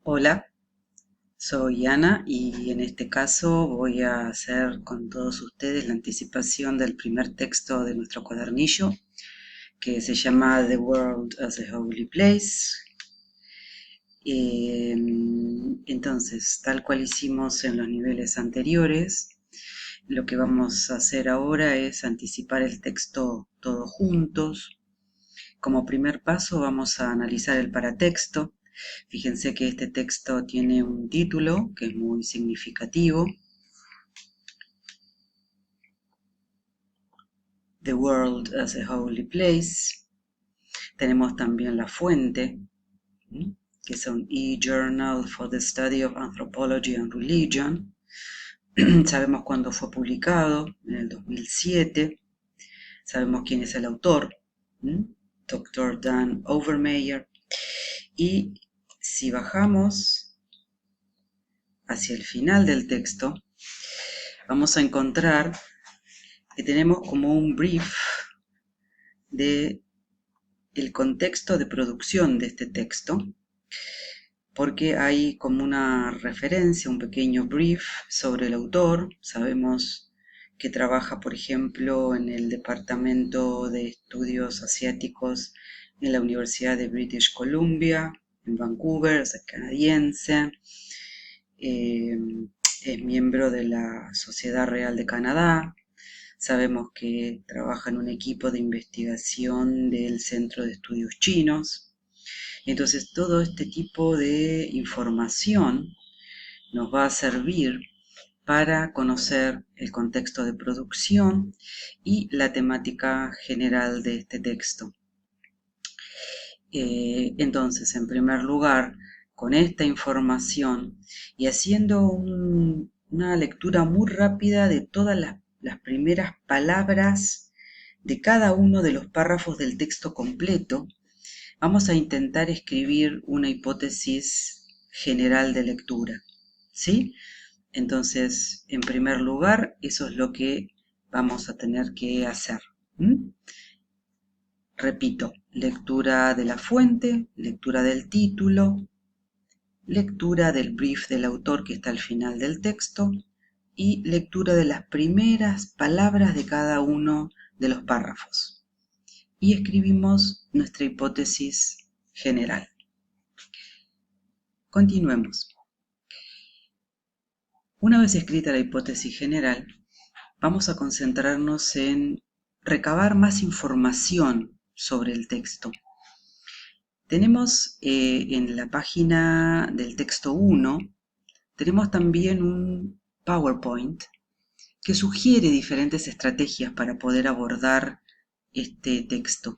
Hola, soy Ana y en este caso voy a hacer con todos ustedes la anticipación del primer texto de nuestro cuadernillo que se llama The World as a Holy Place. Eh, entonces, tal cual hicimos en los niveles anteriores, lo que vamos a hacer ahora es anticipar el texto todos juntos. Como primer paso vamos a analizar el paratexto. Fíjense que este texto tiene un título que es muy significativo: The World as a Holy Place. Tenemos también la fuente, que es un e-journal for the study of anthropology and religion. Sabemos cuándo fue publicado, en el 2007. Sabemos quién es el autor, Dr. Dan Overmeyer. Y si bajamos hacia el final del texto, vamos a encontrar que tenemos como un brief de el contexto de producción de este texto, porque hay como una referencia, un pequeño brief sobre el autor. Sabemos que trabaja, por ejemplo, en el Departamento de Estudios Asiáticos en la Universidad de British Columbia, en Vancouver, es canadiense. Es miembro de la Sociedad Real de Canadá. Sabemos que trabaja en un equipo de investigación del Centro de Estudios Chinos. Entonces, todo este tipo de información nos va a servir para conocer el contexto de producción y la temática general de este texto. Entonces, en primer lugar, con esta información y haciendo una lectura muy rápida de todas las primeras palabras de cada uno de los párrafos del texto completo, vamos a intentar escribir una hipótesis general de lectura, ¿sí? Entonces, en primer lugar, eso es lo que vamos a tener que hacer. Repito, lectura de la fuente, lectura del título, lectura del brief del autor que está al final del texto y lectura de las primeras palabras de cada uno de los párrafos. Y escribimos nuestra hipótesis general. Continuemos. Una vez escrita la hipótesis general, vamos a concentrarnos en recabar más información sobre el texto. Tenemos en la página del texto 1, tenemos también un PowerPoint que sugiere diferentes estrategias para poder abordar este texto.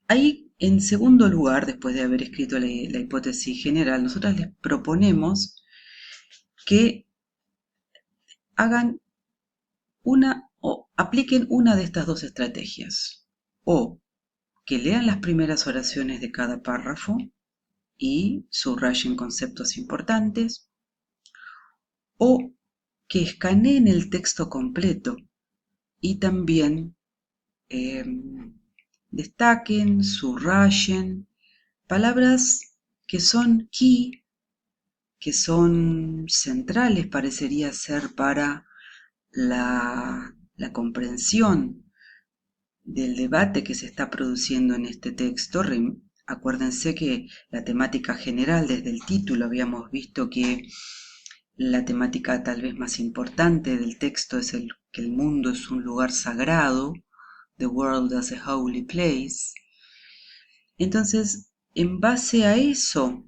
Ahí, en segundo lugar, después de haber escrito la hipótesis general, nosotros les proponemos que hagan una o apliquen una de estas dos estrategias, o que lean las primeras oraciones de cada párrafo y subrayen conceptos importantes, o que escaneen el texto completo y también destaquen, subrayen palabras que son key, que son centrales, parecería ser, para la comprensión del debate que se está produciendo en este texto. Acuérdense que la temática general, desde el título habíamos visto que la temática tal vez más importante del texto es que el mundo es un lugar sagrado, the world as a holy place. Entonces, en base a eso,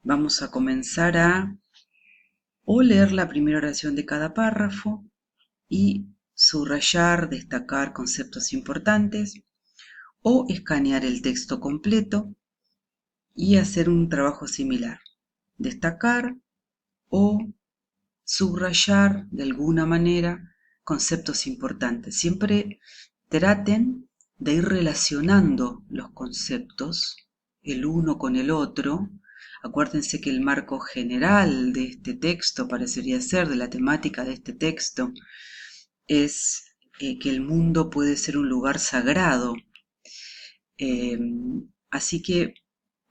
vamos a comenzar a o leer la primera oración de cada párrafo y subrayar, destacar conceptos importantes, o escanear el texto completo y hacer un trabajo similar, destacar o subrayar de alguna manera conceptos importantes. Siempre traten de ir relacionando los conceptos el uno con el otro. Acuérdense que el marco general de este texto, parecería ser, de la temática de este texto, es que el mundo puede ser un lugar sagrado. Así que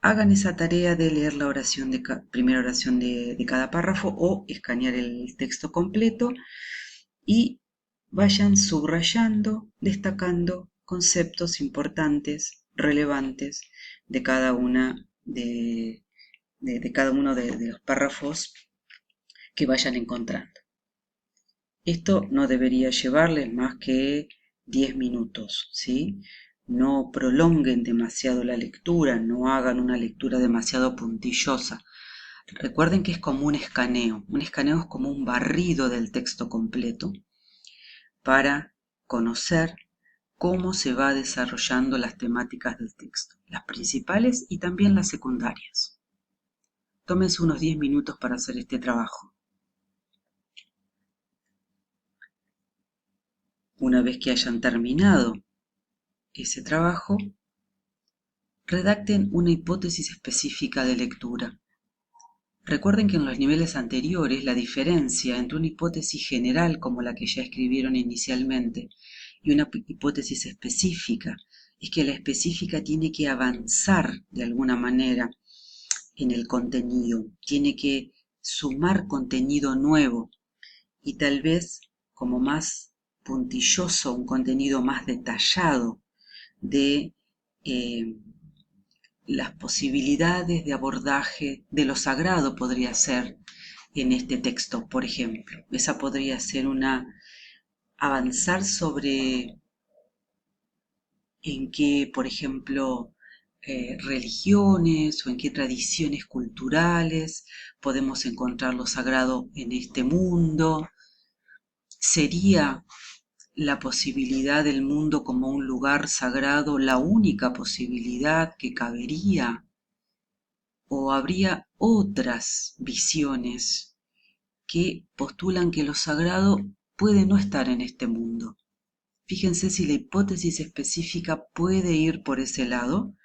hagan esa tarea de leer la oración primera oración de cada párrafo o escanear el texto completo y vayan subrayando, destacando conceptos importantes, relevantes de cada una de cada uno de los párrafos que vayan encontrando. Esto no debería llevarles más que 10 minutos, ¿sí? No prolonguen demasiado la lectura, no hagan una lectura demasiado puntillosa. Recuerden que es como un escaneo es como un barrido del texto completo para conocer cómo se va desarrollando las temáticas del texto, las principales y también las secundarias. Tómense unos 10 minutos para hacer este trabajo. Una vez que hayan terminado ese trabajo, redacten una hipótesis específica de lectura. Recuerden que en los niveles anteriores la diferencia entre una hipótesis general como la que ya escribieron inicialmente y una hipótesis específica es que la específica tiene que avanzar de alguna manera en el contenido, tiene que sumar contenido nuevo y tal vez como más puntilloso, un contenido más detallado de las posibilidades de abordaje de lo sagrado podría ser en este texto, por ejemplo. Esa podría ser avanzar sobre en qué, por ejemplo, religiones o en qué tradiciones culturales podemos encontrar lo sagrado en este mundo. ¿Sería la posibilidad del mundo como un lugar sagrado la única posibilidad que cabería? ¿O habría otras visiones que postulan que lo sagrado puede no estar en este mundo? Fíjense si la hipótesis específica puede ir por ese lado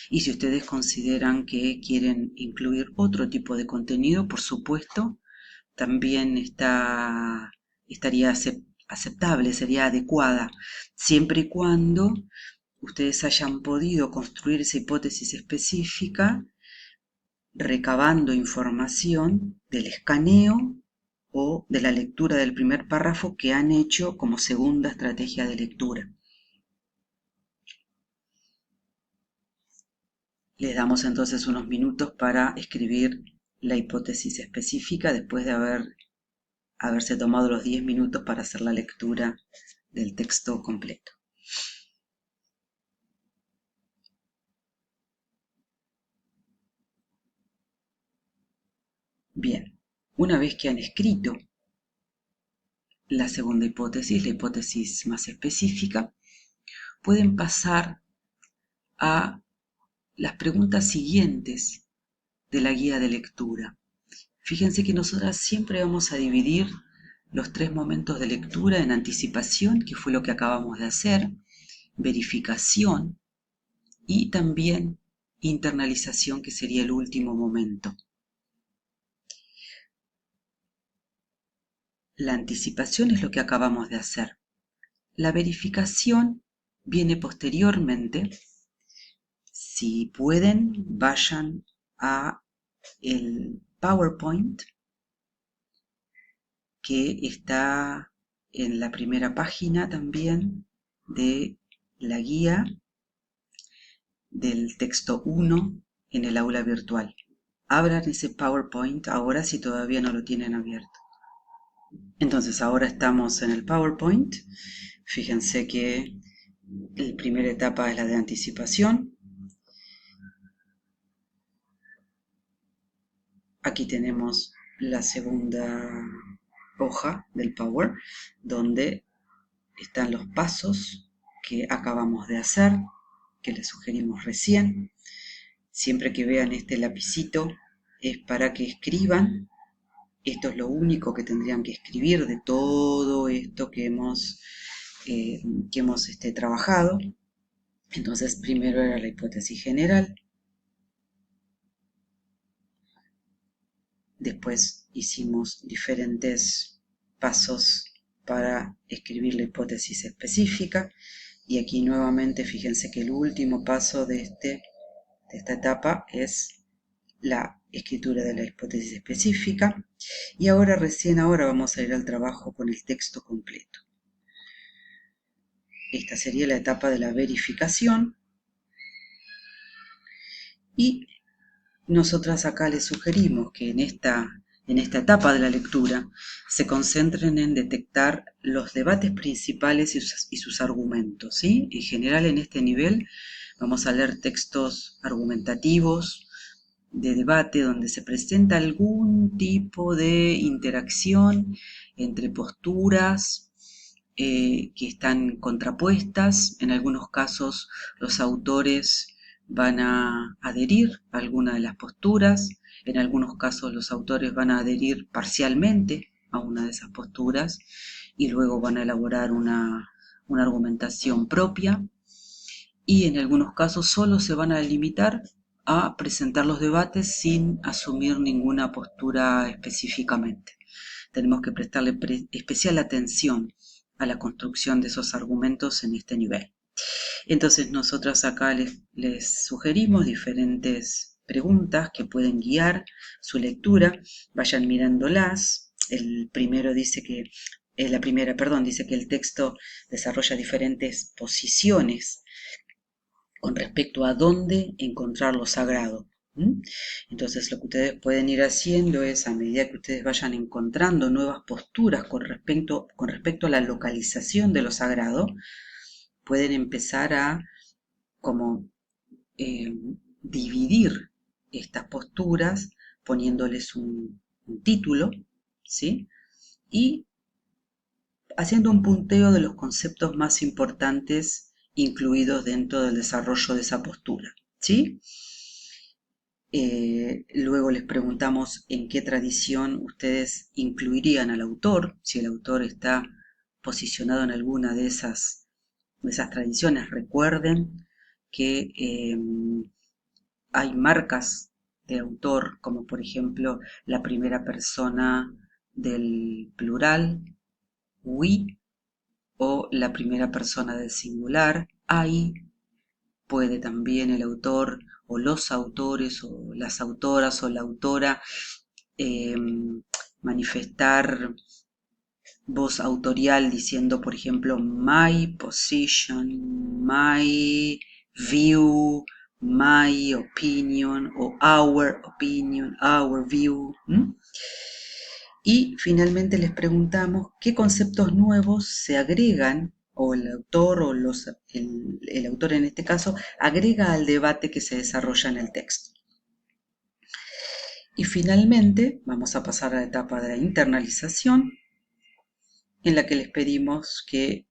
y si ustedes consideran que quieren incluir otro tipo de contenido, por supuesto, también estaría aceptable, sería adecuada, siempre y cuando ustedes hayan podido construir esa hipótesis específica recabando información del escaneo o de la lectura del primer párrafo que han hecho como segunda estrategia de lectura. Les damos entonces unos minutos para escribir la hipótesis específica después de haberse tomado los 10 minutos para hacer la lectura del texto completo. Bien, una vez que han escrito la segunda hipótesis, la hipótesis más específica, pueden pasar a las preguntas siguientes de la guía de lectura. Fíjense que nosotras siempre vamos a dividir los 3 momentos de lectura en anticipación, que fue lo que acabamos de hacer, verificación y también internalización, que sería el último momento. La anticipación es lo que acabamos de hacer. La verificación viene posteriormente. Si pueden, vayan a el PowerPoint que está en la primera página también de la guía del texto 1 en el aula virtual. Abran ese PowerPoint ahora si todavía no lo tienen abierto. Entonces ahora estamos en el PowerPoint. Fíjense que la primera etapa es la de anticipación. Aquí tenemos la segunda hoja del Power, donde están los pasos que acabamos de hacer, que les sugerimos recién. Siempre que vean este lapicito es para que escriban. Esto es lo único que tendrían que escribir de todo esto que hemos trabajado. Entonces, primero era la hipótesis general. Después hicimos diferentes pasos para escribir la hipótesis específica. Y aquí nuevamente fíjense que el último paso de de esta etapa es la escritura de la hipótesis específica. Y ahora, recién ahora, vamos a ir al trabajo con el texto completo. Esta sería la etapa de la verificación. Y nosotras acá les sugerimos que en esta etapa de la lectura se concentren en detectar los debates principales y sus argumentos, ¿sí? En general, en este nivel vamos a leer textos argumentativos de debate donde se presenta algún tipo de interacción entre posturas que están contrapuestas. En algunos casos los autores van a adherir a alguna de las posturas, en algunos casos los autores van a adherir parcialmente a una de esas posturas y luego van a elaborar una argumentación propia, y en algunos casos solo se van a limitar a presentar los debates sin asumir ninguna postura específicamente. Tenemos que prestarle especial atención a la construcción de esos argumentos en este nivel. Entonces nosotros acá les sugerimos diferentes preguntas que pueden guiar su lectura. Vayan mirándolas. El primero dice que la primera, perdón, dice que el texto desarrolla diferentes posiciones con respecto a dónde encontrar lo sagrado. Entonces lo que ustedes pueden ir haciendo es, a medida que ustedes vayan encontrando nuevas posturas con respecto a la localización de lo sagrado, pueden empezar a como dividir estas posturas poniéndoles un título, ¿sí? Y haciendo un punteo de los conceptos más importantes incluidos dentro del desarrollo de esa postura, ¿sí? Luego les preguntamos en qué tradición ustedes incluirían al autor, si el autor está posicionado en alguna de esas tradiciones. Recuerden que hay marcas de autor, como por ejemplo la primera persona del plural, we, o la primera persona del singular, I. Puede también el autor o los autores o las autoras o la autora eh, manifestar voz autorial diciendo, por ejemplo, my position, my view, my opinion o our opinion, our view. Y finalmente les preguntamos qué conceptos nuevos se agregan, o el autor o el autor en este caso agrega al debate que se desarrolla en el texto. Y finalmente vamos a pasar a la etapa de la internalización, en la que les pedimos que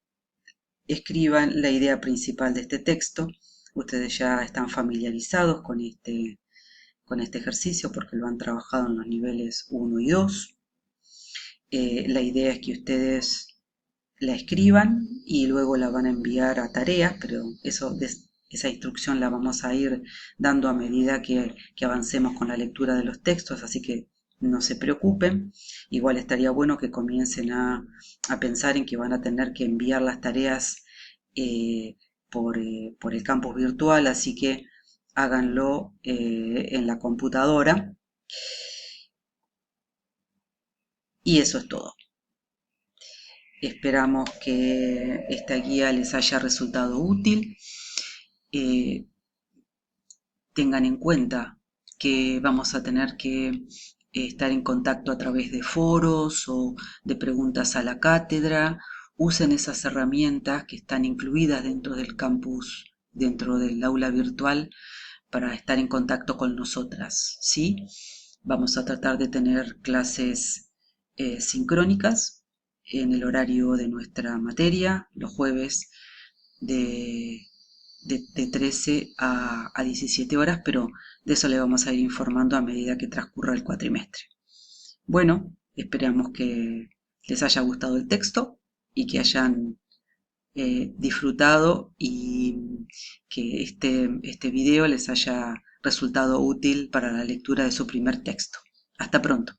escriban la idea principal de este texto. Ustedes ya están familiarizados con este ejercicio porque lo han trabajado en los niveles 1 y 2. La idea es que ustedes la escriban y luego la van a enviar a tareas, pero esa instrucción la vamos a ir dando a medida que avancemos con la lectura de los textos, así que no se preocupen. Igual estaría bueno que comiencen a pensar en que van a tener que enviar las tareas por el campus virtual, así que háganlo en la computadora. Y eso es todo. Esperamos que esta guía les haya resultado útil. Tengan en cuenta que vamos a tener que estar en contacto a través de foros o de preguntas a la cátedra. Usen esas herramientas que están incluidas dentro del campus, dentro del aula virtual, para estar en contacto con nosotras, ¿sí? Vamos a tratar de tener clases sincrónicas en el horario de nuestra materia, los jueves de 13 a 17 horas, pero de eso le vamos a ir informando a medida que transcurra el cuatrimestre. Bueno, esperamos que les haya gustado el texto y que hayan disfrutado y que este video les haya resultado útil para la lectura de su primer texto. Hasta pronto.